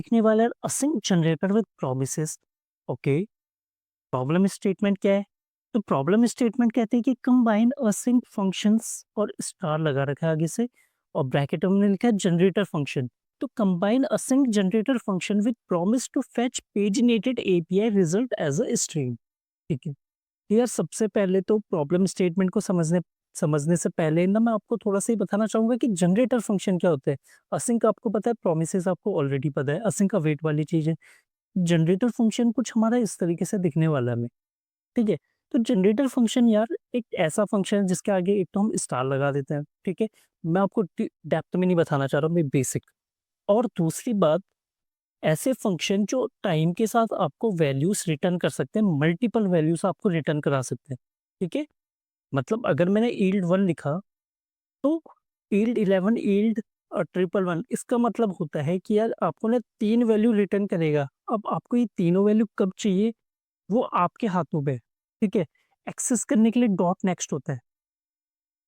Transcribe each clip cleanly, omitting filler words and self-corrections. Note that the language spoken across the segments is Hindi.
देखने वाला है async generator with promises. Okay, problem statement क्या है? तो प्रॉब्लम स्टेटमेंट कहते हैं कि कंबाइन असिंक फंक्शंस और स्टार लगा रखा है आगे से और ब्रैकेट में हमने लिखा है जनरेटर फंक्शन। तो combine async generator function with promise to fetch paginated API result as a stream. ठीक है, तो यार सबसे पहले तो प्रॉब्लम स्टेटमेंट को समझने समझने से पहले ना मैं आपको थोड़ा सा ही बताना चाहूंगा कि जनरेटर फंक्शन क्या होता है। असिंक आपको पता है, प्रोमिसेस आपको ऑलरेडी पता है, असिंक अवेट वाली चीज है। जनरेटर फंक्शन कुछ हमारा इस तरीके से दिखने वाला है हमें। ठीक है, तो जनरेटर फंक्शन यार एक ऐसा फंक्शन है जिसके आगे एक तो हम स्टार लगा देते हैं। ठीक है, मैं आपको डेप्थ में नहीं बताना चाह रहा हूँ, मैं बेसिक। और दूसरी बात, ऐसे फंक्शन जो टाइम के साथ आपको वैल्यूज रिटर्न कर सकते हैं, मल्टीपल वैल्यूज आपको रिटर्न करा सकते हैं। ठीक है, मतलब अगर मैंने ईल्ड 1 लिखा तो ईल्ड 11, ईल्ड ट्रिपल वन, इसका मतलब होता है कि यार आपको ना 3 वैल्यू रिटर्न करेगा। अब आपको ये तीनों वैल्यू कब चाहिए, वो आपके हाथों पे है। ठीक है, एक्सेस करने के लिए डॉट नेक्स्ट होता है।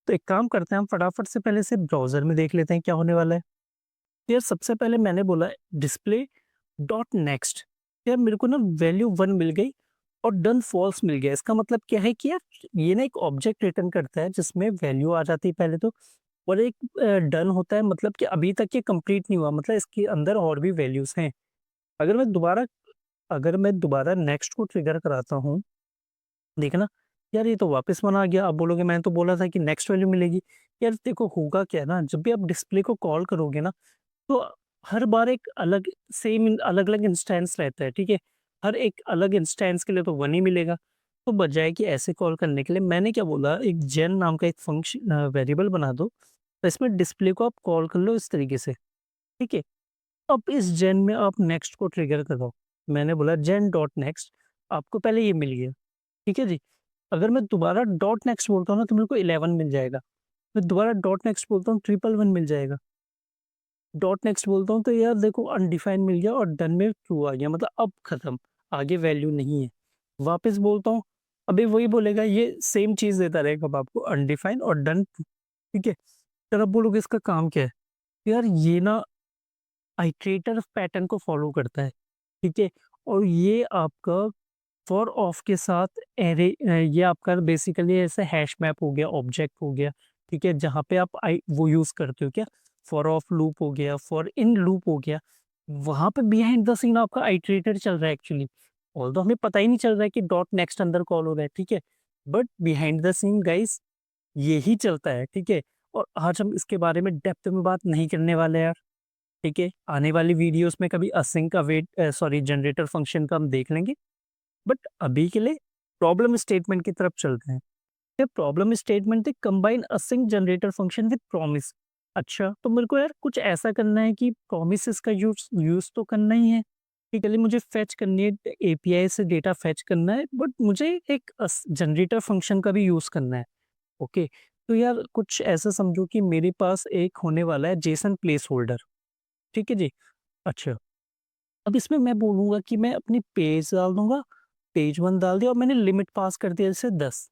तो एक काम करते हैं, हम फटाफट से पहले से ब्राउज़र में देख लेते हैं क्या होने वाला है। तो यार सबसे पहले मैंने बोला डिस्प्ले डॉट नेक्स्ट। यार मेरे को ना वैल्यू 1 मिल गई और डन फॉल्स मिल गया। इसका मतलब क्या है कि यार ये ना एक ऑब्जेक्ट रिटर्न करता है जिसमें वैल्यू आ जाती है पहले तो, और एक डन होता है, मतलब कि अभी तक ये कंप्लीट नहीं हुआ, मतलब इसके अंदर और भी वैल्यूज़ हैं। अगर मैं दोबारा अगर मैं दोबारा नेक्स्ट को ट्रिगर कराता हूँ, देखना, यार ये तो वापस 1 आ गया। अब बोलोगे मैंने तो बोला था कि नेक्स्ट वैल्यू मिलेगी। यार देखो होगा क्या ना, जब भी आप डिस्प्ले को कॉल करोगे ना, तो हर बार एक अलग सेम अलग-अलग इंस्टेंस रहता है। ठीक है? हर एक अलग इंस्टेंस के लिए तो 1 ही मिलेगा। तो बजाय कि ऐसे कॉल करने के लिए मैंने क्या बोला, एक जेन नाम का एक वेरिएबल बना दो। तो इसमें डिस्प्ले को आप कॉल कर लो इस तरीके से। ठीक है? अब इस जेन में आप नेक्स्ट को ट्रिगर करो। मैंने बोला जेन डॉट नेक्स्ट, आपको पहले ये मिल गया। ठीक है जी? अगर मैं दोबारा डॉट नेक्स्ट बोलता हूँ ना, तो मेरे को 11 मिल जाएगा। मैं दोबारा डॉट नेक्स्ट बोलता हूँ, ट्रिपल 1 मिल जाएगा। डॉट नेक्स्ट बोलता हूँ तो यार देखो अनडिफाइंड मिल गया और डन में ट्रू आ गया, मतलब अब खत्म, आगे वैल्यू नहीं है। वापस बोलता हूँ, अभी वही बोलेगा, ये सेम चीज देता रहेगा अब आपको, अनडिफाइंड और डन। ठीक है, फिर अब बोलोगे इसका काम क्या है? यार ये ना आइटरेटर पैटर्न को फॉलो करता है। ठीक है, और ये आपका फॉर ऑफ के साथ एरे, ये आपका बेसिकली ऐसे हैश मैप हो गया, ऑब्जेक्ट हो गया। ठीक है, जहाँ पे आप आई वो यूज करते हो क्या, फॉर ऑफ लूप हो गया, फॉर इन लूप हो गया। वहां पे बिहाइंड द सीन आपका आइटरेटर चल रहा है एक्चुअली। ऑल्दो हमें पता ही नहीं चल रहा है कि डॉट नेक्स्ट अंदर कॉल हो रहा है। ठीक है, but behind the scene guys यही चलता है। ठीक है, और आज हम इसके बारे में डेप्थ में बात नहीं करने वाले यार। ठीक है, आने वाली वीडियोस में कभी async await sorry generator function का हम देख लेंगे। बट अभी के लिए प्रॉब्लम स्टेटमेंट की तरफ चलते हैं। ये प्रॉब्लम स्टेटमेंट है combine async generator function with promise. अच्छा, तो मेरे को यार कुछ ऐसा करना है कि प्रोमिसेस का यूज यूज तो करना ही है। कि चलिए मुझे फेच करनी है, एपीआई से डेटा फेच करना है, बट मुझे एक जनरेटर फंक्शन का भी यूज करना है। ओके, तो यार कुछ ऐसा समझो कि मेरे पास एक होने वाला है जेसन प्लेस होल्डर। ठीक है जी। अच्छा, अब इसमें मैं बोलूँगा कि मैं अपनी पेज डाल दूँगा, पेज 1 डाल दिया और मैंने लिमिट पास कर दिया जैसे 10।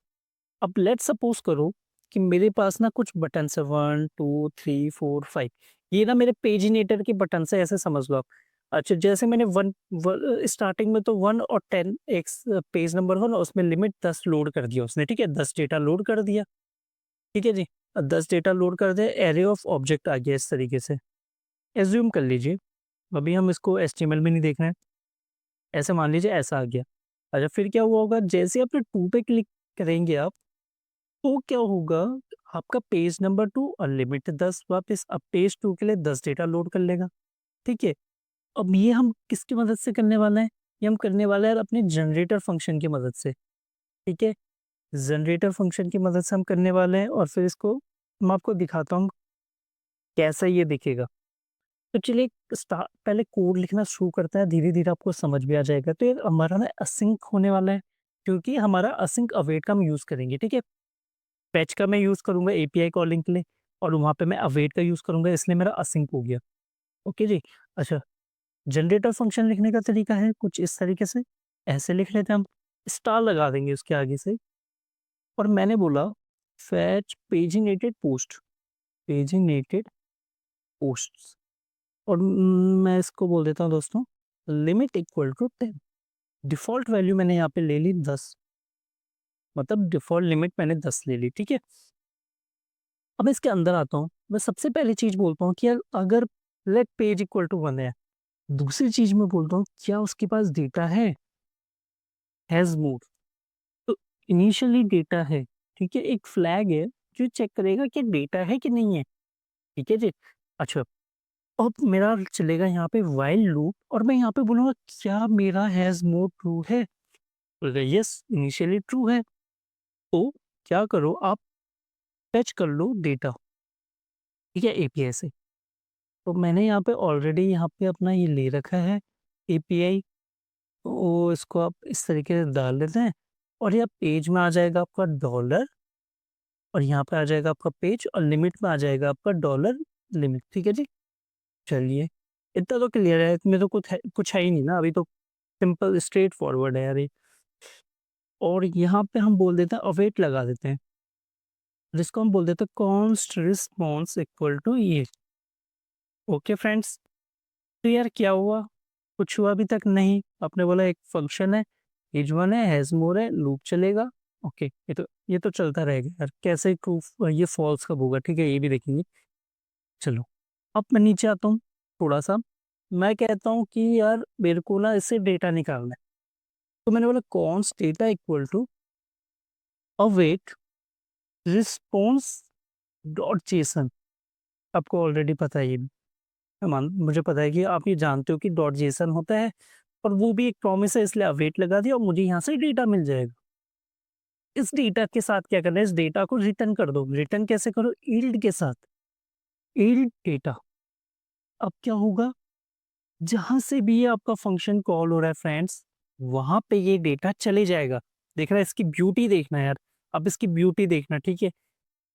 अब लेट्स सपोज़ करो कि मेरे पास ना कुछ बटन्स है 1, 2, 3, 4, 5। ये ना मेरे पेजिनेटर के बटन्स है, ऐसे समझ लो आप। अच्छा, जैसे मैंने 1 स्टार्टिंग में तो 1 और 10 एक पेज नंबर 1 और उसमें लिमिट 10 लोड कर दिया उसने। ठीक है, 10 डेटा लोड कर दिया। ठीक है जी। 10 डेटा लोड कर दिया, एरे ऑफ ऑब्जेक्ट आ गया इस तरीके से। एज़्यूम कर लीजिए, अभी हम इसको एचटीएमएल में नहीं देख रहे हैं। ऐसे मान लीजिए ऐसा आ गया। अच्छा, फिर क्या हुआ होगा, जैसे आपने 2 पे क्लिक करेंगे आप, तो क्या होगा, आपका पेज नंबर 2 अनलिमिटेड 10 वापस, अब पेज 2 के लिए 10 डेटा लोड कर लेगा। ठीक है, अब ये हम किसकी मदद से करने वाले हैं? ये हम करने वाले हैं अपने जनरेटर फंक्शन की मदद से। ठीक है, जनरेटर फंक्शन की मदद से हम करने वाले हैं और फिर इसको मैं आपको दिखाता हूँ कैसा ये दिखेगा। तो चलिए पहले कोड लिखना शुरू करते हैं, धीरे-धीरे आपको समझ भी आ जाएगा। तो ये हमारा ना असिंक होने वाला है, क्योंकि हमारा असिंक अवेट का हम यूज़ करेंगे। ठीक है? फेच का मैं यूज़ करूँगा एपीआई कॉलिंग के लिए और वहाँ पे मैं अवेट का यूज़ करूँगा, इसलिए मेरा असिंक हो गया। ओके जी। अच्छा, जनरेटर फंक्शन लिखने का तरीका है कुछ इस तरीके से, ऐसे लिख लेते हैं हम, स्टार लगा देंगे उसके आगे से और मैंने बोला fetch paginated post, paginated posts. और मैं इसको बोल देता हूँ दोस्तों limit equal to 10। Default value मैंने यहाँ पे ले ली 10, मतलब डिफ़ॉल्ट लिमिट मैंने 10 ले ली, ठीक है? अब मैं इसके अंदर आता हूँ। मैं सबसे पहली चीज़ बोलता हूँ कि यार अगर लेट पेज इक्वल टू 1 है, दूसरी चीज़ मैं बोलता हूँ क्या उसके पास डेटा है? Has moved. तो इनिशियली डेटा है, ठीक है? एक फ्लैग है जो चेक करेगा कि डेटा है कि नहीं है, ठीक है जी? अच्छा, अब मेरा चलेगा यहाँ पे व्हाइल लूप और मैं यहाँ पे बोलूँगा क्या मेरा हैज़ मूव्ड ट्रू है? बोलेगा यस, इनिशियली ट्रू है। तो क्या करो आप फेच कर लो डेटा, ठीक है? एपीआई से। तो मैंने यहाँ पे ऑलरेडी यहाँ पे अपना ये ले रखा है एपीआई, तो इसको आप इस तरीके से डाल देते हैं और ये पेज में आ जाएगा आपका डॉलर और यहाँ पे आ जाएगा आपका पेज और लिमिट में आ जाएगा आपका डॉलर लिमिट, ठीक है जी? चलिए, इतना तो क्लियर है, इसमें तो कुछ है ही नहीं ना, अभी तो सिंपल स्ट्रेट फॉरवर्ड है यार ये। और यहाँ पे हम बोल देते हैं अवेट लगा देते हैं, जिसको हम बोल देते हैं कॉन्स्ट रिस्पॉन्स इक्वल टू ये। ओके फ्रेंड्स, तो यार क्या हुआ? कुछ हुआ अभी तक नहीं। आपने बोला एक फंक्शन है, एज वन है, हैज़ मोर है, लूप चलेगा। ओके, ये तो चलता रहेगा यार, कैसे ट्रू ये फॉल्स कब होगा, ठीक है? ये भी देखेंगे। चलो, अब मैं नीचे आता हूँ थोड़ा-सा, मैं कहता हूँ कि यार मेरे को ना इससे डेटा निकालना है। तो मैंने बोला const data equal to await response dot JSON. आपको ऑलरेडी पता है ये भी। मुझे पता है कि आप ये जानते हो कि डॉट जेसन होता है और वो भी एक प्रॉमिस है, इसलिए अवेट लगा दिया और मुझे यहाँ से डेटा मिल जाएगा। इस डेटा के साथ क्या करना है, इस डेटा को रिटर्न कर दो। रिटर्न कैसे करो? यील्ड के साथ। Yield data. अब क्या होगा? जहाँ से भी ये आपका फंक्शन कॉल हो रहा है फ्रेंड्स, वहाँ पे ये डेटा चले जाएगा। देख रहा है, इसकी ब्यूटी देखना यार। अब इसकी ब्यूटी देखना, ठीक है?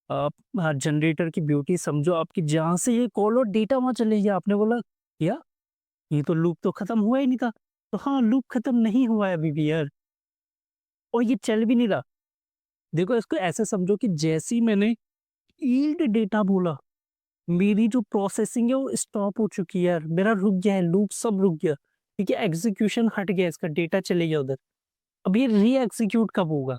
आप जनरेटर की ब्यूटी समझो आपकी, जहाँ से ये कॉल और डेटा वहाँ चले गया। आपने बोला क्या? ये तो लूप तो खत्म हुआ ही नहीं था। तो हाँ, लूप खत्म नहीं हुआ है अभी भी यार, और ये चल भी नहीं रहा। देखो, इसको ऐसे समझो कि जैसे ही मैंने यील्ड डेटा बोला, मेरी जो प्रोसेसिंग है वो स्टॉप हो चुकी है यार, मेरा रुक गया है, लूप सब रुक गया, ठीक है? एग्जीक्यूशन हट गया, इसका डेटा चले गया उधर। अब ये री एग्जीक्यूट कब होगा?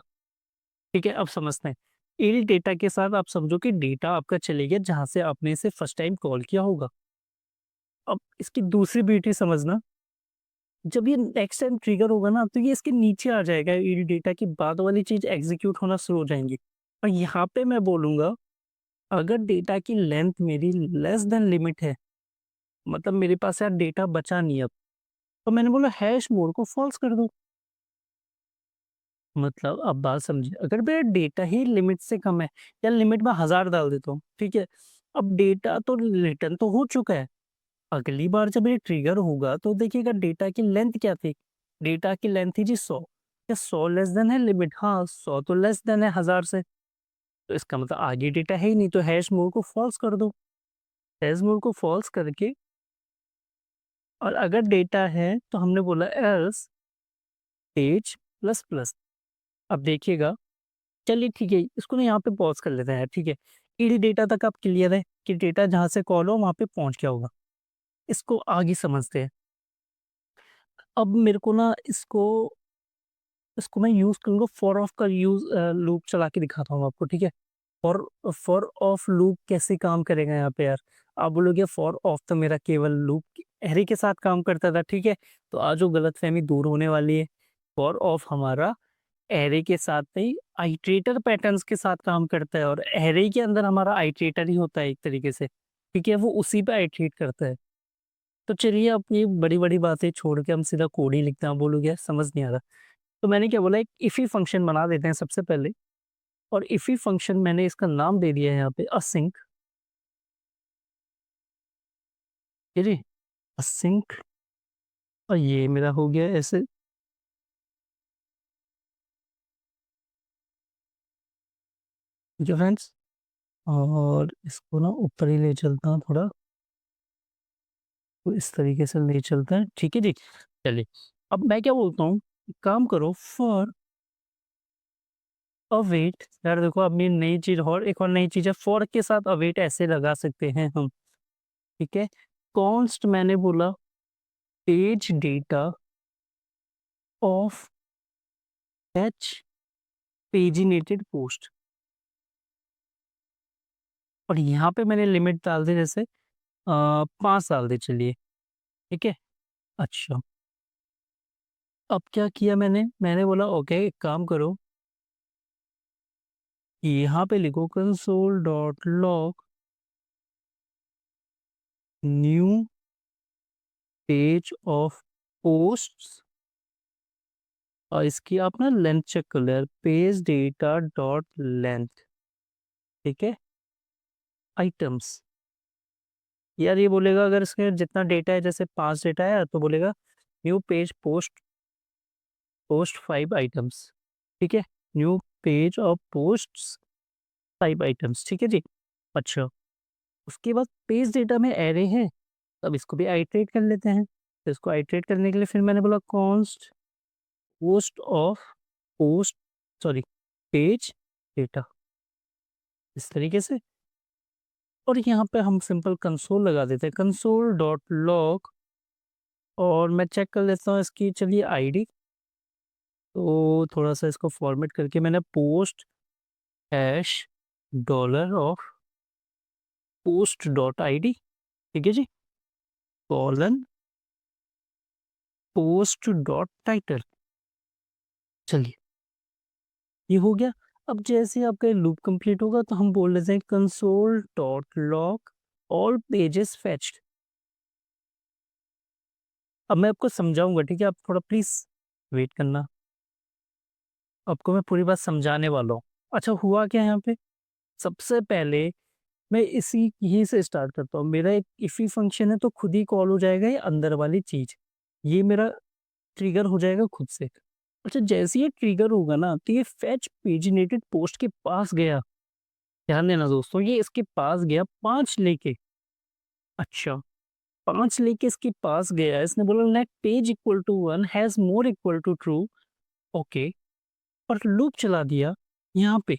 ठीक है, अब समझते हैं। यील्ड डेटा के साथ आप समझो कि डेटा आपका चले गया जहाँ से आपने इसे फर्स्ट टाइम कॉल किया होगा। अब इसकी दूसरी ब्यूटी समझना, जब ये नेक्स्ट टाइम ट्रिगर होगा ना, तो ये इसके नीचे आ जाएगा, यील्ड डेटा की बाद वाली चीज़ एग्जीक्यूट होना शुरू हो जाएँगी। और यहाँ पे मैं बोलूँगा, अगर डेटा की लेंथ मेरी लेस देन लिमिट है, मतलब मेरे पास यार डेटा बचा नहीं अब, तो मैंने बोला हैश मोड को फॉल्स कर दो। मतलब अब बात समझिए, अगर मेरा डेटा ही लिमिट से कम है या लिमिट में 1000 डाल देता हूँ, ठीक है? अब डेटा तो रिटर्न तो हो चुका है। अगली बार जब ये ट्रिगर होगा तो देखिएगा डेटा की लेंथ क्या थी? डेटा की लेंथ थी जी 100। क्या 100 लेस देन है लिमिट? हाँ, 100 तो लेस देन है 1000 से। तो इसका मतलब आगे डेटा है ही नहीं, तो हैश मोड को फॉल्स कर दो। हैश मोड को फॉल्स करके, और अगर डेटा है तो हमने बोला एल्स पेज प्लस प्लस। अब देखिएगा, चलिए ठीक है, इसको ना यहाँ पे पॉज़ कर लेते हैं, ठीक है? ईडी डेटा तक आप क्लियर है कि डेटा जहाँ से कॉल हो वहाँ पे पहुँच गया होगा। इसको आगे समझते हैं। अब मेरे को ना इसको मैं यूज़ करूँगा, फॉर ऑफ का लूप चला के दिखाता हूँ आपको, ठीक है? फॉर फॉर ऑफ लूप कैसे काम करेगा यहाँ पे यार? आप बोलोगे फॉर ऑफ तो मेरा केवल लूप एरे के साथ काम करता था, ठीक है? तो आज वो गलतफ़हमी दूर होने वाली है। फॉर ऑफ हमारा एरे के साथ नहीं, आइटरेटर पैटर्न्स के साथ काम करता है और एरे के अंदर हमारा आइटरेटर ही होता है एक तरीके से, ठीक है? वो उसी पे आइटरेट करता है। तो चलिए, अब ये बड़ी-बड़ी बातें छोड़ के हम सीधा कोड ही लिखते हैं। आप बोलोगे यार समझ नहीं आ रहा। तो मैंने क्या बोला, एक इफी फंक्शन बना देते हैं सबसे पहले, और इफी फंक्शन मैंने इसका नाम दे दिया है यहाँ पे असिंक। ठीक है जी? असिंक, और ये मेरा हो गया ऐसे, ठीक है फ्रेंड्स? और इसको ना ऊपर ही ले चलता हूँ थोड़ा, तो इस तरीके से ले चलते हैं, ठीक है जी? चलिए, अब मैं क्या बोलता हूँ, एक काम करो, फॉर अवेट, यार देखो अब ये नई चीज़, और एक और नई चीज़ है, फॉर के साथ अवेट ऐसे लगा सकते हैं हम, ठीक है? कॉन्स्ट मैंने बोला page data of H paginated post, और यहाँ पे मैंने लिमिट डाल दी जैसे 5 डाल दी, चलिए ठीक है। अच्छा, अब क्या किया मैंने बोला ओके एक काम करो, यहाँ पे लिखो console dot log new page of posts, और इसकी आप ना लेंथ चेक कर लो यार, पेज डेटा डॉट लेंथ, ठीक है, आइटम्स। यार ये बोलेगा अगर इसके जितना डेटा है, जैसे 5 डेटा है तो बोलेगा new page post post 5 items, ठीक है, new page of posts 5 items, ठीक है जी। अच्छा, उसके बाद पेज डेटा में एरे है, अब इसको भी आइटरेट कर लेते हैं। तो इसको आइटरेट करने के लिए फिर मैंने बोला const post of post sorry page data, इस तरीके से। और यहाँ पे हम सिंपल कंसोल लगा देते हैं, कंसोल डॉट लॉग, और मैं चेक कर लेता हूँ इसकी, चलिए आईडी। तो थोड़ा सा इसको फॉर्मेट करके मैंने post hash dollar of post dot ID, ठीक है जी, कॉलन पोस्ट डॉट टाइटल, चलिए ये हो गया। अब जैसे ही आपका लूप कंप्लीट होगा तो हम बोल देते हैं console dot log all pages fetched. अब मैं आपको समझाऊंगा, ठीक है, आप थोड़ा प्लीज वेट करना, आपको मैं पूरी बात समझाने वाला हूँ। अच्छा, हुआ क्या यहाँ पे, सबसे पहले मैं इसी यहीं से स्टार्ट करता हूँ। मेरा एक इफी फंक्शन है तो खुद ही कॉल हो जाएगा ये अंदर वाली चीज, ये मेरा ट्रिगर हो जाएगा खुद से। अच्छा, जैसे ये ट्रिगर होगा ना तो ये फैच पेजिनेटेड पोस्ट के पास गया, ध्यान देना दोस्तों, ये इसके पास गया 5 लेके। अच्छा, 5 लेके इसके पास गया, इसने बोला next page equal to 1 has more equal to true, okay, और लूप चला दिया यहाँ पे।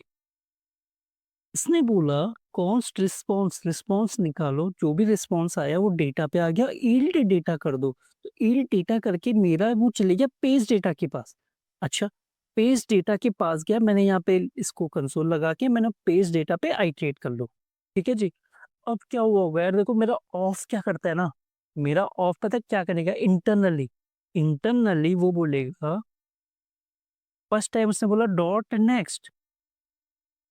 इसने बोला कॉन्स्ट रिस्पॉन्स, रिस्पॉन्स निकालो, जो भी रिस्पॉन्स आया वो डेटा पे आ गया, यील्ड डेटा कर दो। तो यील्ड डेटा करके मेरा वो चले गया पेज डेटा के पास। अच्छा, पेज डेटा के पास गया, मैंने यहाँ पे इसको कंसोल लगा के मैंने पेज डेटा पे आइट्रेट कर लो, ठीक है जी। अब क्या हुआ होगा यार, देखो मेरा ऑफ क्या करता है ना, मेरा ऑफ पता है क्या करेगा, इंटरनली इंटरनली वो बोलेगा, फर्स्ट टाइम उसने बोला डॉट नेक्स्ट,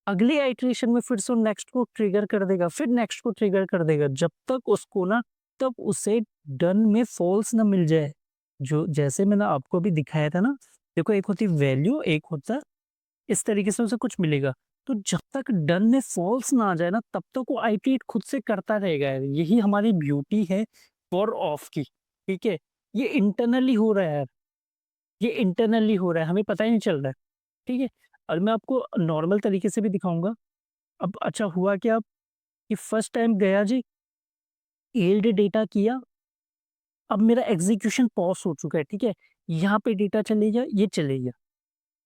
अगले आइटरेशन में फिर से नेक्स्ट को ट्रिगर कर देगा, फिर नेक्स्ट को ट्रिगर कर देगा, जब तक उसको ना, तब उसे डन में फॉल्स ना मिल जाए। जो जैसे मैंने आपको अभी दिखाया था ना, देखो एक होती वैल्यू, एक होता इस तरीके से उसे कुछ मिलेगा। तो जब तक डन में फॉल्स ना आ जाए ना, तब तक वो आइटरेट खुद से करता रहेगा यार। यही हमारी ब्यूटी है फॉर ऑफ की, ठीक है। ये इंटरनली हो रहा है यार, ये इंटरनली हो रहा है, हमें पता ही नहीं चल रहा है, ठीक है। और मैं आपको नॉर्मल तरीके से भी दिखाऊंगा। अब अच्छा हुआ क्या, कि फर्स्ट टाइम गया जी, यील्ड डेटा किया, अब मेरा एग्जीक्यूशन पॉज हो चुका है, ठीक है, यहाँ पे डेटा चले गया, ये चले गया।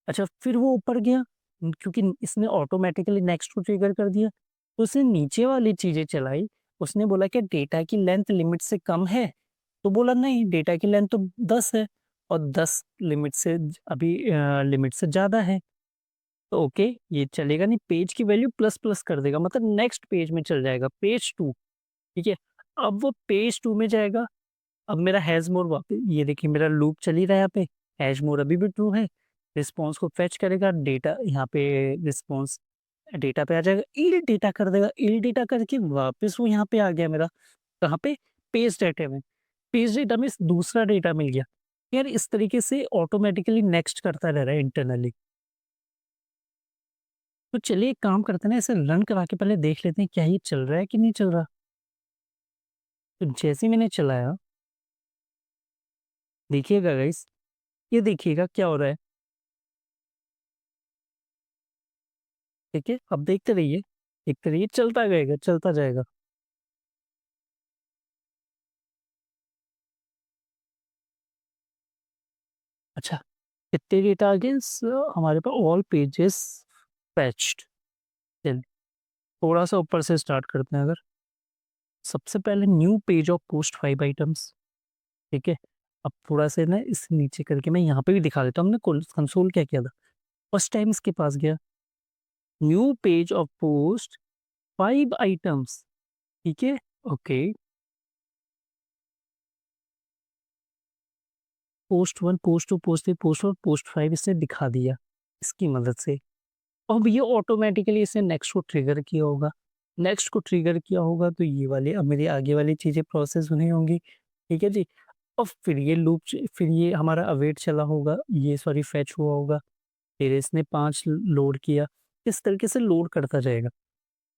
अच्छा, फिर वो ऊपर गया, क्योंकि इसने ऑटोमेटिकली नेक्स्ट को ट्रिगर कर दिया, तो उसने नीचे वाली चीजें चलाई। उसने बोला कि डेटा की लेंथ लिमिट से कम है, तो बोला नहीं, डेटा की लेंथ तो 10 है, और 10 लिमिट से अभी लिमिट से ज्यादा है, तो ओके ये चलेगा नहीं, पेज की वैल्यू प्लस प्लस कर देगा, मतलब नेक्स्ट पेज में चल जाएगा, पेज 2, ठीक है। अब वो पेज 2 में जाएगा, अब मेरा हैज मोर वापस, ये देखिए मेरा लूप चल ही रहा है यहाँ पे, हैज मोर अभी भी ट्रू है, रिस्पॉन्स को फेच करेगा, डेटा यहाँ पे रिस्पॉन्स डेटा पे आ जाएगा, इल डेटा कर देगा, इल डेटा करके वापस वो यहाँ पे आ गया मेरा, कहाँ पे, पेज डेटा में, पेज डेटा में दूसरा डेटा मिल गया। यार इस तरीके से ऑटोमेटिकली नेक्स्ट करता रह रहा है इंटरनली। तो चलिए एक काम करते हैं ना, इसे रन करा के पहले देख लेते हैं क्या ये चल रहा है कि नहीं चल रहा। तो जैसे ही मैंने चलाया, देखिएगा गाइस, ये देखिएगा क्या हो रहा है, ठीक है, अब देखते रहिए, चलता रहेगा, चलता जाएगा। अच्छा, कितने डेटा आ गए हमारे पास, ऑल पेजेस पैच्ड। चलिए थोड़ा सा ऊपर से स्टार्ट करते हैं अगर, सबसे पहले new page of post 5 items, ठीक है? अब थोड़ा-सा ना इसे नीचे करके मैं यहाँ पे भी दिखा देता हूँ, हमने कंसोल क्या किया था। फर्स्ट टाइम इसके पास गया, new page of post 5 items, ठीक है? Okay, post 1, post 2, post 3, post 4, post 5 इसने दिखा दिया, इसकी मदद से। अब ये ऑटोमैटिकली इसने नेक्स्ट को ट्रिगर किया होगा। नेक्स्ट को ट्रिगर किया होगा तो ये वाली अब मेरी आगे वाली चीज़ें प्रोसेस होनी होंगी, ठीक है जी? और फिर ये लूप फिर ये हमारा अवेट चला होगा, ये सॉरी फेच हुआ होगा, फिर इसने 5 लोड किया। इस तरीके से लोड करता जाएगा।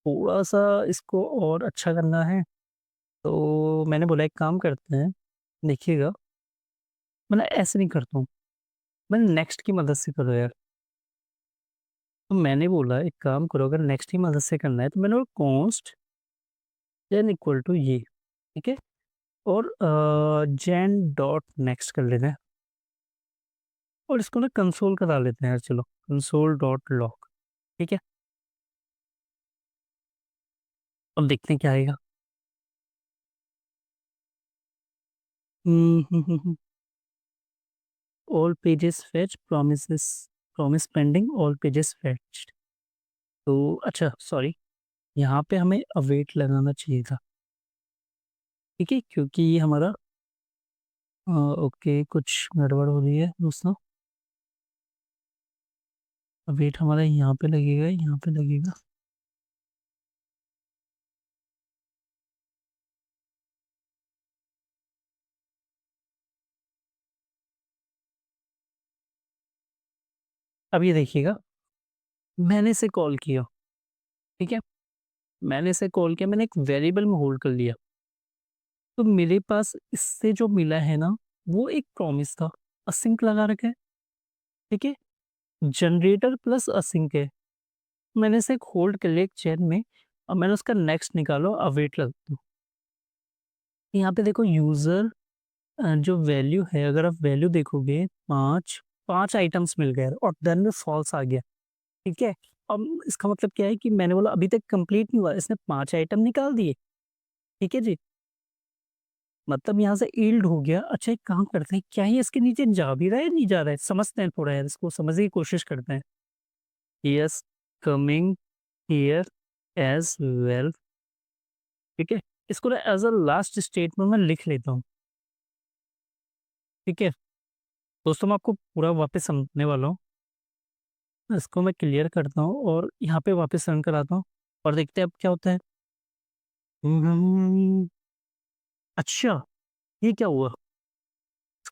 थोड़ा-सा इसको और अच्छा करना है, तो मैंने बोला एक काम करते हैं, देखिएगा, मैं ऐसे नहीं करता हूँ, मैं नेक्स्ट की मदद से करो यार। तो मैंने बोला एक काम करो, अगर नेक्स्ट की मदद से करना है तो मैंने बोला कॉन्स्ट जेन इक्वल टू ये, ठीक है? और जेन डॉट नेक्स्ट कर लेते हैं और इसको ना कंसोल करा लेते हैं यार, चलो कंसोल डॉट लॉग, ठीक है? अब देखते हैं क्या आएगा। All pages fetch promises, promise pending all pages fetched. तो अच्छा सॉरी, यहाँ पे हमें अवेट लगाना चाहिए था, ठीक है? क्योंकि ये हमारा ओके कुछ गड़बड़ हो रही है दोस्तों। अवेट हमारा यहाँ पे लगेगा, यहाँ पे लगेगा। अब ये देखिएगा, मैंने इसे कॉल किया, ठीक है? मैंने इसे कॉल किया, मैंने एक वेरिएबल में होल्ड कर लिया। तो मेरे पास इससे जो मिला है ना, वो एक प्रॉमिस था, असिंक लगा रखा है, ठीक है? जनरेटर प्लस असिंक है। मैंने इसे एक होल्ड कर लिया एक चेन में और मैंने उसका नेक्स्ट निकालो अवेट रख दो। यहाँ पे देखो यूज़र जो वैल्यू है, अगर आप वैल्यू देखोगे 5 आइटम्स मिल गए और डन में फॉल्स आ गया, ठीक है? अब इसका मतलब क्या है कि मैंने बोला अभी तक कंप्लीट नहीं हुआ, इसने 5 आइटम निकाल दिए, ठीक है जी? मतलब यहाँ से यील्ड हो गया। अच्छा एक काम करते हैं, क्या ये इसके नीचे जा भी रहा है या नहीं जा रहा है? समझते हैं थोड़ा यार, इसको समझने की कोशिश करते हैं। Yes, coming here as well, ठीक है? इसको ना एज़ अ लास्ट स्टेटमेंट में लिख लेता हूँ, ठीक है? दोस्तों मैं आपको पूरा वापस समझाने वाला हूँ। इसको मैं क्लियर करता हूँ और यहाँ पे वापस रन कराता हूँ और देखते हैं अब क्या होता है। हम्म, अच्छा, ये क्या हुआ?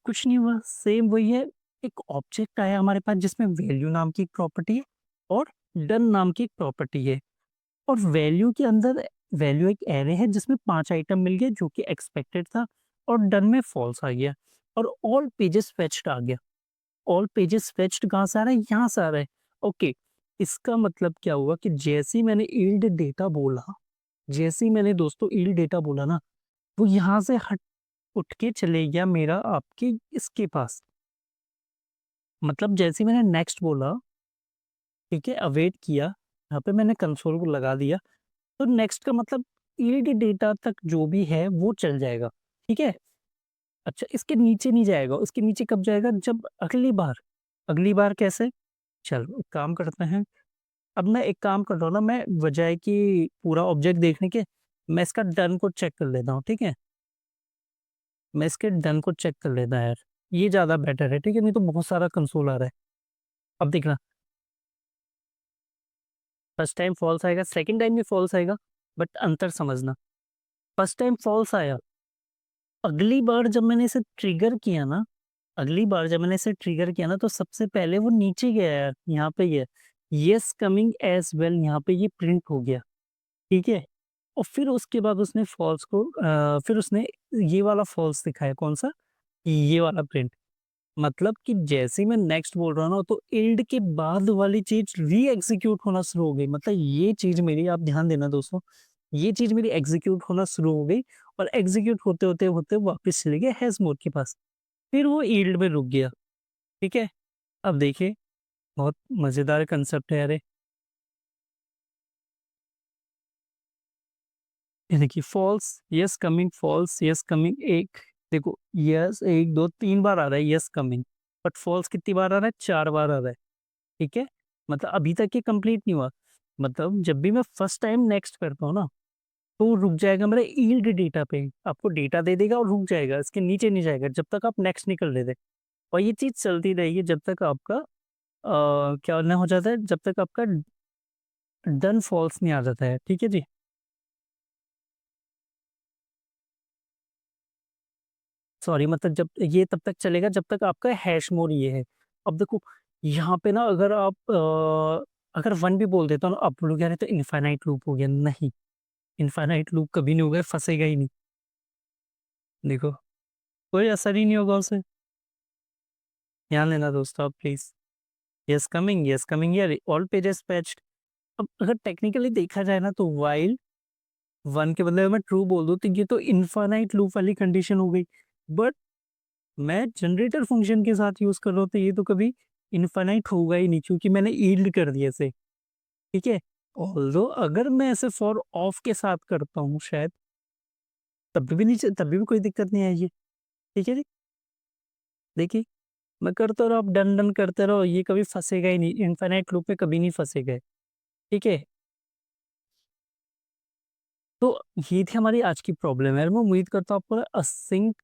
कुछ नहीं हुआ, सेम वही है। एक ऑब्जेक्ट आया हमारे पास जिसमें वैल्यू नाम की एक प्रॉपर्टी है और डन नाम की एक प्रॉपर्टी है और वैल्यू के अंदर वैल्यू एक एरे है जिसमें 5 आइटम मिल गए जो कि एक्सपेक्टेड था और डन में फॉल्स आ गया और ऑल पेजेस फेच्ड आ गया। ऑल पेजेस फेच्ड कहाँ से आ रहा है? यहाँ से आ रहा है। ओके, इसका मतलब क्या हुआ कि जैसे ही मैंने यील्ड डेटा बोला, जैसे ही मैंने दोस्तों यील्ड डेटा बोला ना, वो यहाँ से हट उठ के चले गया मेरा आपके इसके पास। मतलब जैसे ही मैंने नेक्स्ट बोला, ठीक है, अवेट किया, यहाँ पे मैंने कंसोल को लगा दिया, तो नेक्स्ट का मतलब ईल्ड डेटा तक जो भी है वो चल जाएगा, ठीक है? अच्छा इसके नीचे नहीं जाएगा, उसके नीचे कब जाएगा? जब अगली बार। अगली बार कैसे? चलो एक काम करते हैं, अब मैं एक काम कर रहा हूँ ना, मैं बजाए कि पूरा ऑब्जेक्ट देखने के, मैं इसका डन को चेक कर लेता हूँ, ठीक है? मैं इसके डन को चेक कर लेता यार, ये ज़्यादा बेटर है, ठीक है? नहीं तो बहुत सारा कंसोल आ रहा है। अब देखना, फर्स्ट टाइम फॉल्स आएगा, सेकंड टाइम भी फॉल्स आएगा, बट अंतर समझना। फर्स्ट टाइम फॉल्स आया, अगली बार जब मैंने इसे ट्रिगर किया ना, अगली बार जब मैंने इसे ट्रिगर किया ना तो सबसे पहले वो नीचे गया यार, यहाँ पे ये येस कमिंग एज़ वेल, यहाँ पे ये प्रिंट हो गया, ठीक है? और फिर उसके बाद उसने फॉल्स को फिर उसने ये वाला फॉल्स दिखाया, कौन-सा? ये वाला प्रिंट। मतलब कि जैसे ही मैं नेक्स्ट बोल रहा हूँ ना, तो इल्ड के बाद वाली चीज़ री-एग्ज़ीक्यूट होना शुरू हो गई। मतलब ये चीज़ मेरी, आप ध्यान देना दोस्तों, ये चीज़ मेरी एग्ज़ीक्यूट होना शुरू हो गई और एग्ज़ीक्यूट होते वापस चले गए हैज़ मोड के पास। फिर वो यील्ड में रुक गया, ठीक है? अब देखिए, बहुत मज़ेदार कांसेप्ट है यार ये। ये देखिए false, yes coming, false, yes coming, एक देखो यस 1 2 3 बार आ रहा है यस कमिंग, बट फॉल्स कितनी बार आ रहा है? 4 बार आ रहा है, ठीक है? मतलब अभी तक ये कंप्लीट नहीं हुआ। मतलब जब भी मैं फर्स्ट टाइम नेक्स्ट करता हूँ ना, तो रुक जाएगा मेरा यील्ड डेटा पे, आपको डेटा दे देगा और रुक जाएगा, इसके नीचे नहीं जाएगा जब तक आप नेक्स्ट नहीं कर लेते। और ये चीज़ चलती रहेगी जब तक आपका क्या ना हो जाता है, जब तक आपका डन फॉल्स नहीं आ जाता है, ठीक है जी? सॉरी मतलब जब ये तब तक चलेगा जब तक आपका हैश मोड ये है। अब देखो यहाँ पे ना अगर आप अगर 1 भी बोल देता हूँ ना, आप बोलोगे अरे तो इनफाइनाइट लूप हो गया, नहीं, इनफाइनाइट लूप कभी नहीं होगा, फँसेगा ही नहीं। देखो, कोई असर ही नहीं होगा उसे। ध्यान देना दोस्तों आप प्लीज़। यस कमिंग या ऑल पेजेस पैच्ड। अब अगर टेक्निकली देखा जाए ना तो व्हाइल 1 के बदले में मैं ट्रू बोल दूँ तो ये तो इनफाइनाइट लूप वाली कंडीशन हो गई। बट मैं जनरेटर फंक्शन के साथ यूज़ कर रहा हूँ तो ये तो कभी इनफाइनाइट होगा ही नहीं क्योंकि मैंने यील्ड कर दिया इसे, ठीक है? ऑल्दो अगर मैं ऐसे फॉर ऑफ के साथ करता हूँ शायद तब भी कोई दिक्कत नहीं आएगी, ठीक है जी? देखिए, मैं करता रहो, आप डन-डन करते रहो, ये कभी फँसेगा ही नहीं, इनफाइनाइट लूप में कभी नहीं फँसेगा, ठीक है? तो ये थी हमारी आज की प्रॉब्लम है, मैं उम्मीद करता हूँ आपको असिंक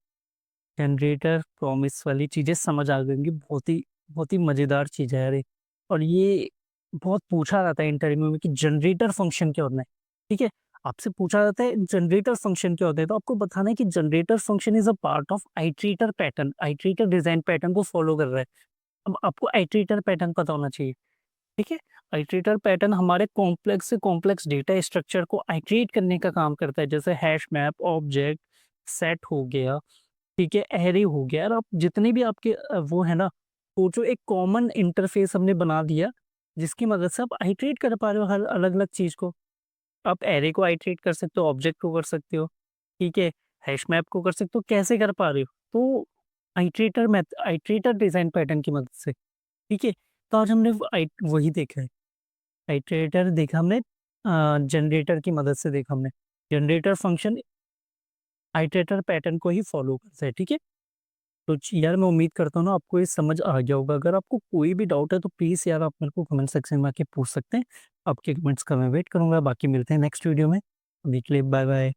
जनरेटर प्रॉमिस वाली चीज़ें समझ आ गई होंगी, बहुत ही मज़ेदार चीज़ है यार ये। और ये बहुत पूछा जाता है इंटरव्यू में कि जनरेटर फंक्शन क्या होता है, ठीक है? आपसे पूछा जाता है जनरेटर फंक्शन क्या होता है, तो आपको बताना है कि generator function is a part of iterator pattern, iterator design pattern को फॉलो कर रहा है। अब आपको आइटरेटर पैटर्न पता होना चाहिए, ठीक है? आइटरेटर पैटर्न हमारे कॉम्प्लेक्स से कॉम्प्लेक्स डेटा स्ट्रक्चर को आइटरेट करने का काम करता है, जैसे हैश मैप, ऑब्जेक्ट, सेट हो गया, ठीक है, एरे हो गया और आप जितने भी आपके वो है ना, वो जो एक कॉमन इंटरफ़ेस हमने बना दिया, जिसकी मदद से आप आइटरेट कर पा रहे हो हर अलग-अलग चीज़ को। आप एरे को आइटरेट कर सकते हो, ऑब्जेक्ट को कर सकते हो, ठीक है, हैश मैप को कर सकते हो, कैसे कर पा रहे हो? तो आइटरेटर डिज़ाइन पैटर्न की मदद से, ठीक है? तो आज हमने वही देखा है, आइटरेटर देखा हमने जनरेटर की मदद से देखा हमने। जनरेटर फ़ंक्शन आइटरेटर पैटर्न को ही फ़ॉलो करता है, ठीक है? तो यार मैं उम्मीद करता हूँ ना आपको ये समझ आ गया होगा। अगर आपको कोई भी डाउट है तो प्लीज़ यार आप मेरे को कमेंट सेक्शन में आके पूछ सकते हैं। आपके कमेंट्स का मैं वेट करूँगा। बाकी मिलते हैं नेक्स्ट वीडियो में। अभी के लिए बाय बाय।